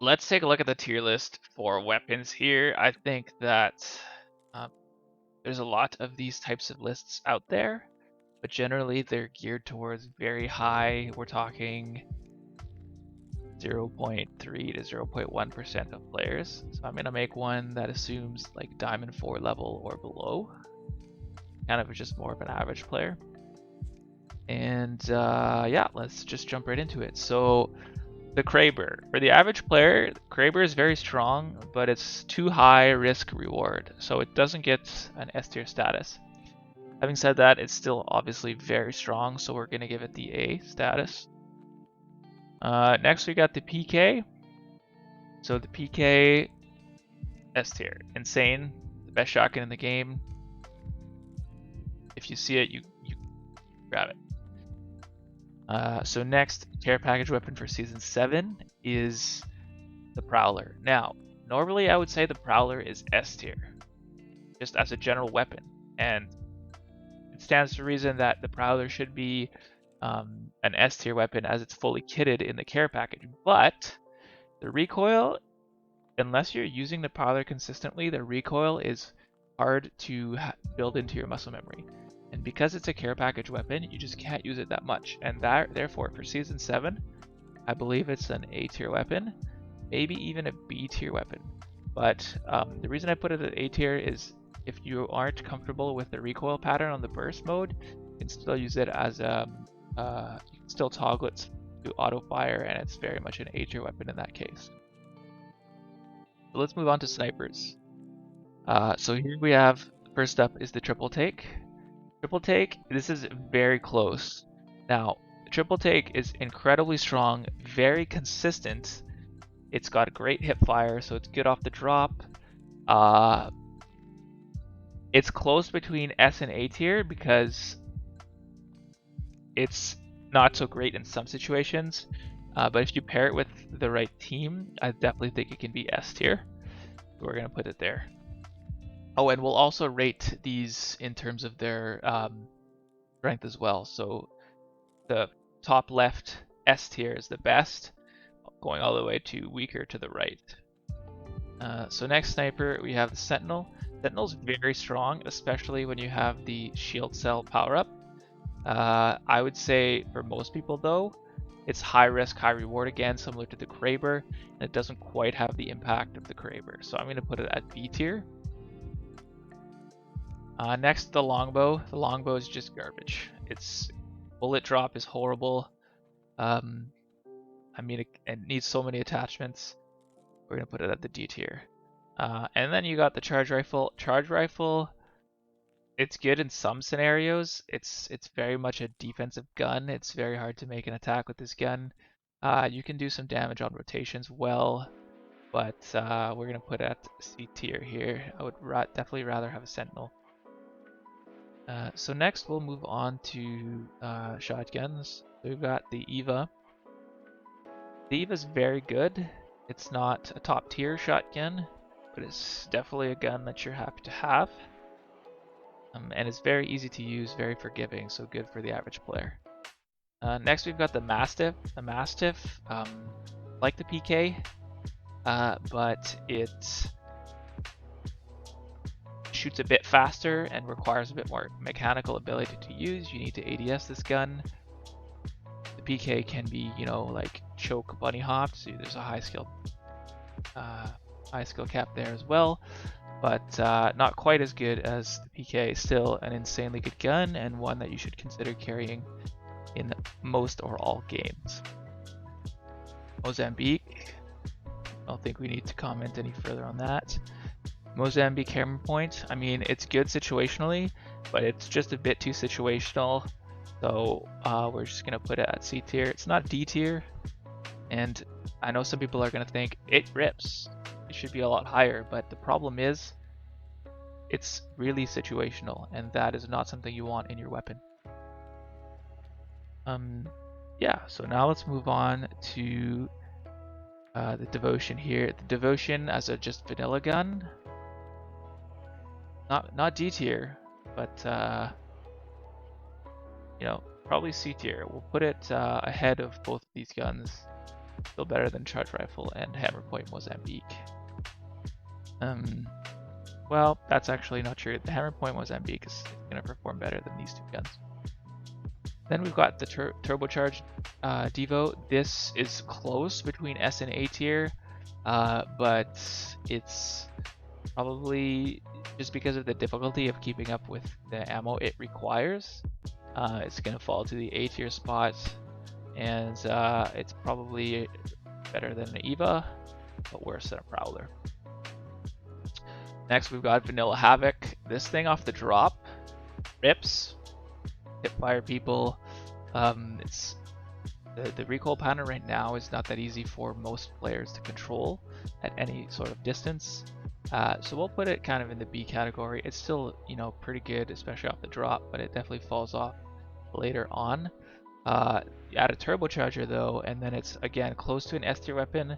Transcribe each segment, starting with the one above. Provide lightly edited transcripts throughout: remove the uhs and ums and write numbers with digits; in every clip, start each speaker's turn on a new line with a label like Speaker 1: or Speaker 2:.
Speaker 1: Let's take a look at the tier list for weapons here. I think that um, there's a lot of these types of lists out there, but generally they're geared towards very high. We're talking 0.3 to 0.1% of players. So I'm going to make one that assumes like Diamond 4 level or below, kind of just more of an average player. And yeah, let's just jump right into it. So the Kraber. For the average player, Kraber is very strong, but it's too high risk reward, so it doesn't get an S tier status. Having said that, it's still obviously very strong, so we're going to give it the A status. Next, we got the PK. So the PK, S tier. Insane. The best shotgun in the game. If you see it, you grab it. So next, care package weapon for Season 7 is the Prowler. Now, normally I would say the Prowler is S tier, just as a general weapon. And it stands to reason that the Prowler should be an S tier weapon as it's fully kitted in the care package. But the recoil, unless you're using the Prowler consistently, the recoil is hard to build into your muscle memory. And because it's a care package weapon, you just can't use it that much. And therefore, for Season 7, I believe it's an A tier weapon, maybe even a B tier weapon. But the reason I put it at A tier is if you aren't comfortable with the recoil pattern on the burst mode, you can still use it as a, you can still toggle it to auto fire, and it's very much an A tier weapon in that case. So let's move on to snipers. So here we have, first up is the triple take. Triple take, this is very close. Now, triple take is incredibly strong, very consistent. It's got great hip fire, so it's good off the drop. It's close between S and A tier because it's not so great in some situations. But if you pair it with the right team, I definitely think it can be S tier. So we're going to put it there. Oh, and we'll also rate these in terms of their strength as well. So the top left S tier is the best, going all the way to weaker to the right. So next sniper, we have the Sentinel. Sentinel's very strong, especially when you have the shield cell power up. I would say for most people though, it's high risk, high reward again, similar to the Kraber, and it doesn't quite have the impact of the Kraber. So I'm going to put it at B tier. Next, the Longbow. The Longbow is just garbage. Its bullet drop is horrible. I mean, it needs so many attachments. We're going to put it at the D tier. And then you got the charge rifle. Charge rifle, it's good in some scenarios. It's very much a defensive gun. It's very hard to make an attack with this gun. You can do some damage on rotations well, but we're going to put it at C tier here. I would definitely rather have a Sentinel. So next we'll move on to shotguns. So we've got the Eva. The Eva is very good. It's not a top tier shotgun, but it's definitely a gun that you're happy to have. And it's very easy to use, very forgiving, so good for the average player. Next we've got the Mastiff. The Mastiff, like the PK, but it shoots a bit faster and requires a bit more mechanical ability to use. You need to ADS this gun. The PK can be, you know, like choke bunny hop, so there's a high skill cap there as well, but not quite as good as the PK. Still an insanely good gun and one that you should consider carrying in most or all games. Mozambique, I don't think we need to comment any further on that. Mozambique hammer point, I mean, it's good situationally, but it's just a bit too situational, so we're just gonna put it at C tier. It's not D tier, and I know some people are gonna think it rips, it should be a lot higher, but the problem is it's really situational, and that is not something you want in your weapon. Yeah, so now let's move on to the Devotion here. The Devotion as a just vanilla gun, not D tier, but you know, probably C tier. We'll put it ahead of both of these guns. Still better than Charge Rifle and Hammer Point Mozambique. Well, that's actually not true. The Hammer Point Mozambique is going to perform better than these two guns. Then we've got the turbocharged Devo. This is close between S and A tier, but it's probably just because of the difficulty of keeping up with the ammo it requires. It's going to fall to the A tier spot, and it's probably better than an EVA, but worse than a Prowler. Next, we've got Vanilla Havoc. This thing off the drop rips. Spitfire people. It's the recoil pattern right now is not that easy for most players to control at any sort of distance. So we'll put it kind of in the B category. It's still, you know, pretty good, especially off the drop, but it definitely falls off later on. You add a turbocharger though, and then it's again close to an S tier weapon,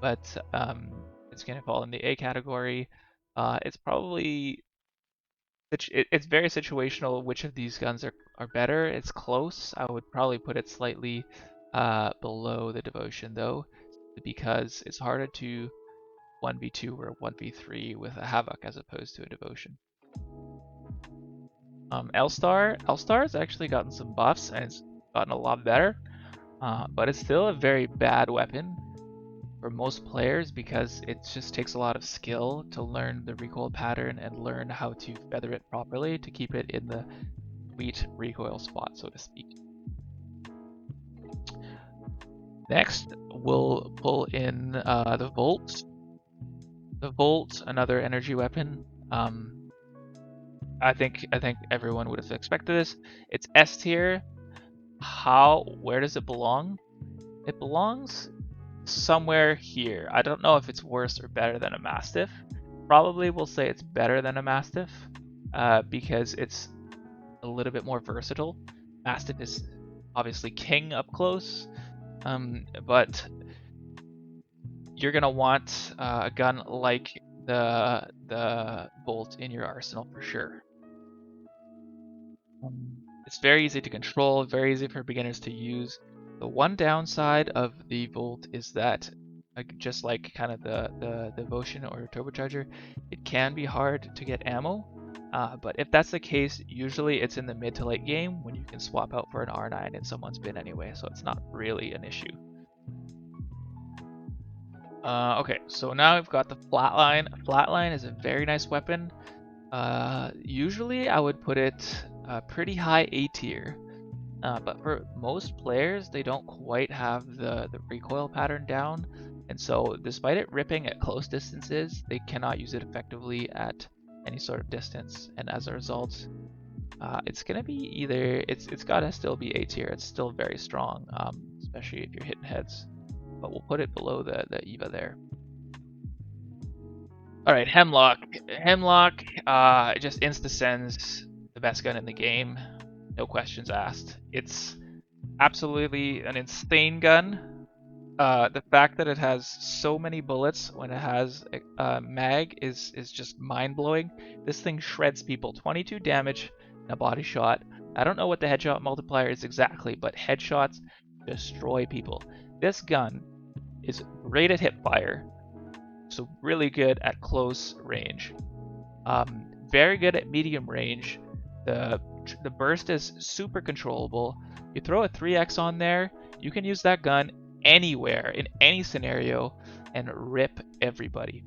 Speaker 1: but it's gonna fall in the A category. It's probably it's very situational which of these guns are better. It's close. I would probably put it slightly below the Devotion though, because it's harder to 1v2 or 1v3 with a Havoc as opposed to a Devotion. L-Star's actually gotten some buffs and it's gotten a lot better, but it's still a very bad weapon for most players because it just takes a lot of skill to learn the recoil pattern and learn how to feather it properly to keep it in the sweet recoil spot, so to speak. Next, we'll pull in the Volt. The Volt, another energy weapon. I think everyone would have expected this. It's S tier. Where does it belong? It belongs somewhere here. I don't know if it's worse or better than a Mastiff. Probably we'll say it's better than a Mastiff because it's a little bit more versatile. Mastiff is obviously king up close, but you're gonna want a gun like the Bolt in your arsenal for sure. It's very easy to control, very easy for beginners to use. The one downside of the Volt is that, just like kind of the Devotion or Turbocharger, it can be hard to get ammo. But if that's the case, usually it's in the mid to late game when you can swap out for an R9 in someone's bin anyway, so it's not really an issue. Okay, so now we've got the Flatline. Flatline is a very nice weapon. Usually I would put it pretty high A tier, but for most players, they don't quite have the recoil pattern down, and so despite it ripping at close distances, they cannot use it effectively at any sort of distance, and as a result, it's gonna be either it's gotta still be A tier. It's still very strong, especially if you're hitting heads. But we'll put it below the EVA there. All right, Hemlock. Hemlock just insta-sends the best gun in the game. No questions asked. It's absolutely an insane gun. The fact that it has so many bullets when it has a mag is just mind-blowing. This thing shreds people. 22 damage in a body shot. I don't know what the headshot multiplier is exactly, but headshots destroy people. This gun is great at hipfire, so really good at close range. Very good at medium range. The burst is super controllable. You throw a 3x on there, you can use that gun anywhere, in any scenario, and rip everybody.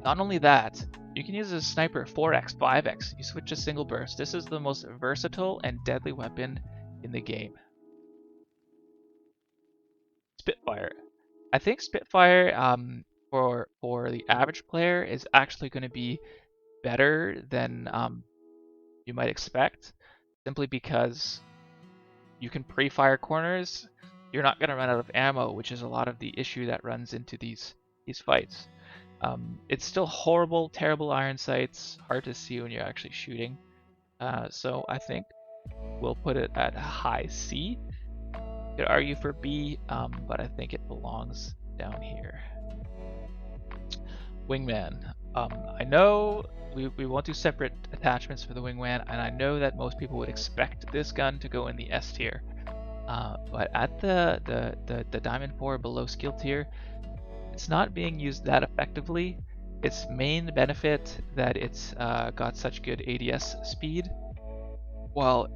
Speaker 1: Not only that, you can use a sniper 4x, 5x. You switch to single burst. This is the most versatile and deadly weapon in the game. Spitfire. I think Spitfire for the average player is actually going to be better than you might expect, simply because you can pre-fire corners. You're not going to run out of ammo, which is a lot of the issue that runs into these fights. It's still horrible, terrible iron sights, hard to see when you're actually shooting. So I think we'll put it at high C. Could argue for B, but I think it belongs down here. Wingman. I know we won't do separate attachments for the Wingman, and I know that most people would expect this gun to go in the S tier. But at the Diamond 4 below skill tier, it's not being used that effectively. Its main benefit that it's got such good ADS speed, while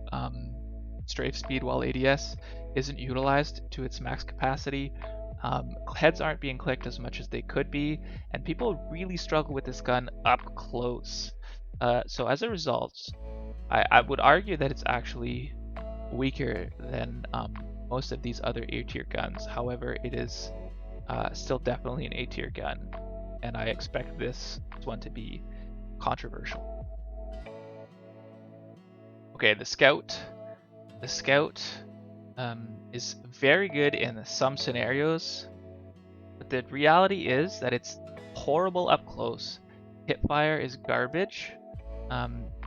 Speaker 1: strafe speed, while ADS isn't utilized to its max capacity. Heads aren't being clicked as much as they could be, and people really struggle with this gun up close. So as a result, I would argue that it's actually weaker than most of these other A tier guns. However, it is still definitely an A tier gun, and I expect this one to be controversial. Okay, the Scout. The Scout is very good in some scenarios, but the reality is that it's horrible up close. Hipfire is garbage.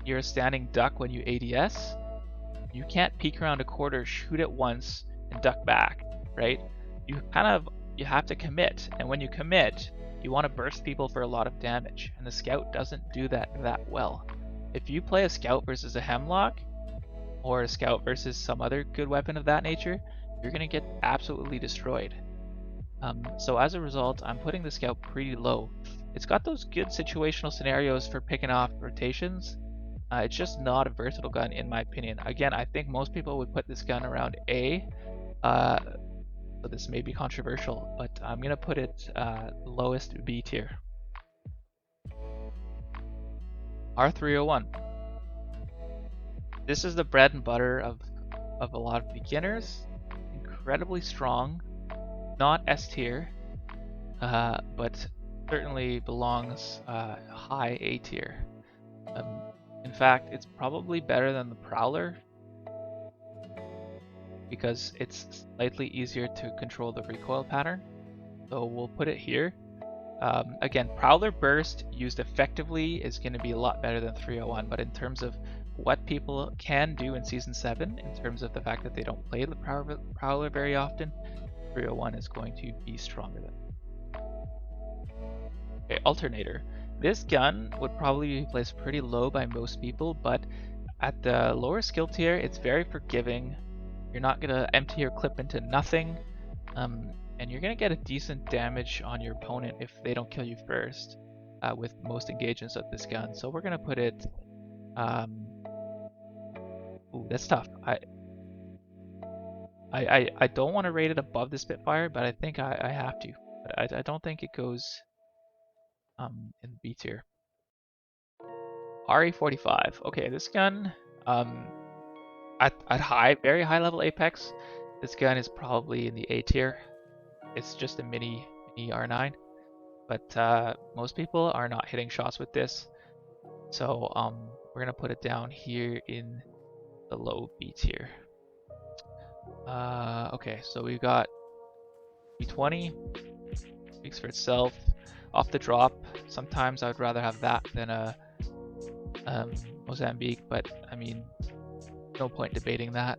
Speaker 1: You're a standing duck when you ADS. You can't peek around a corner, shoot it once, and duck back, right? You have to commit, and when you commit, you want to burst people for a lot of damage, and the Scout doesn't do that well. If you play a Scout versus a Hemlock, or a Scout versus some other good weapon of that nature, you're going to get absolutely destroyed. So as a result, I'm putting the Scout pretty low. It's got those good situational scenarios for picking off rotations. It's just not a versatile gun in my opinion. Again, I think most people would put this gun around A. So this may be controversial, but I'm going to put it lowest B tier. R301. This is the bread and butter of a lot of beginners. Incredibly strong, not S tier, but certainly belongs high A tier. In fact, it's probably better than the Prowler because it's slightly easier to control the recoil pattern. So we'll put it here. Again, Prowler Burst used effectively is going to be a lot better than 301, but in terms of what people can do in Season 7, in terms of the fact that they don't play the Prowler very often, 301 is going to be stronger than. Okay, Alternator. This gun would probably be placed pretty low by most people, but at the lower skill tier, it's very forgiving. You're not going to empty your clip into nothing, and you're going to get a decent damage on your opponent if they don't kill you first with most engagements of this gun. So we're going to put it... ooh, that's tough. I don't want to rate it above the Spitfire, but I think I have to. But I don't think it goes in the B tier. RE45. Okay, this gun, at very high level Apex, this gun is probably in the A tier. It's just a mini R9, but most people are not hitting shots with this, so we're gonna put it down here in the low B tier. Okay, so we've got B20, speaks for itself. Off the drop, sometimes I would rather have that than a Mozambique, but I mean, no point debating that.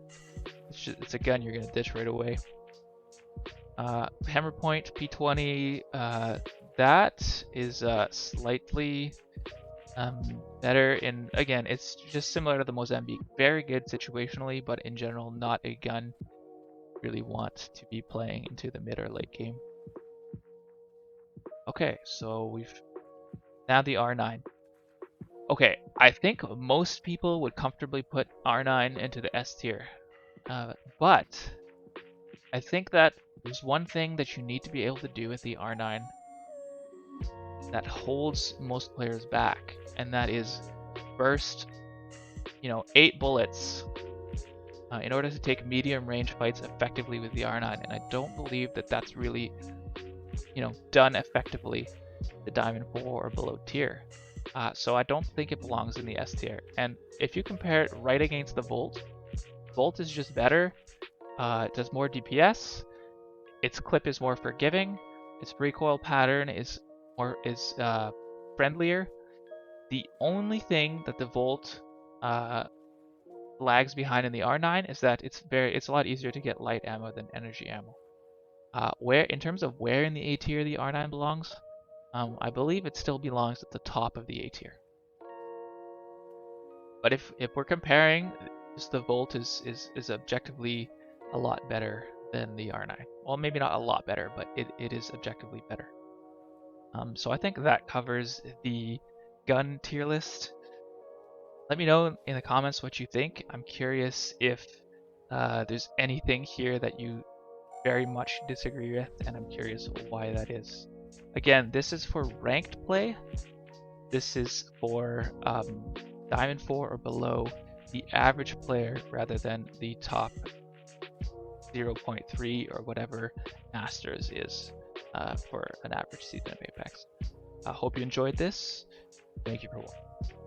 Speaker 1: It's a gun you're gonna ditch right away. Hammer point P20, that is slightly better in, again, it's just similar to the Mozambique. Very good situationally, but in general, not a gun you really want to be playing into the mid or late game. Okay, so we've now the R9. Okay, I think most people would comfortably put R9 into the S tier, but I think that there's one thing that you need to be able to do with the R9 that holds most players back, and that is burst, 8 bullets in order to take medium range fights effectively with the R9, and I don't believe that that's really, done effectively the Diamond 4 or below tier. So I don't think it belongs in the S tier. And if you compare it right against the Volt, Volt is just better. It does more DPS. Its clip is more forgiving. Its recoil pattern is friendlier. The only thing that the Volt lags behind in the R9 is that it's a lot easier to get light ammo than energy ammo. In terms of where in the A tier the R9 belongs, I believe it still belongs at the top of the A tier. But if we're comparing, just the Volt is objectively a lot better than the R9. Well, maybe not a lot better, but it is objectively better. So I think that covers the gun tier list. Let me know in the comments what you think. I'm curious if there's anything here that you very much disagree with, and I'm curious why that is. Again, this is for ranked play. This is for Diamond 4 or below, the average player rather than the top 0.3 or whatever Masters is for an average season of Apex. I hope you enjoyed this. Thank you for watching.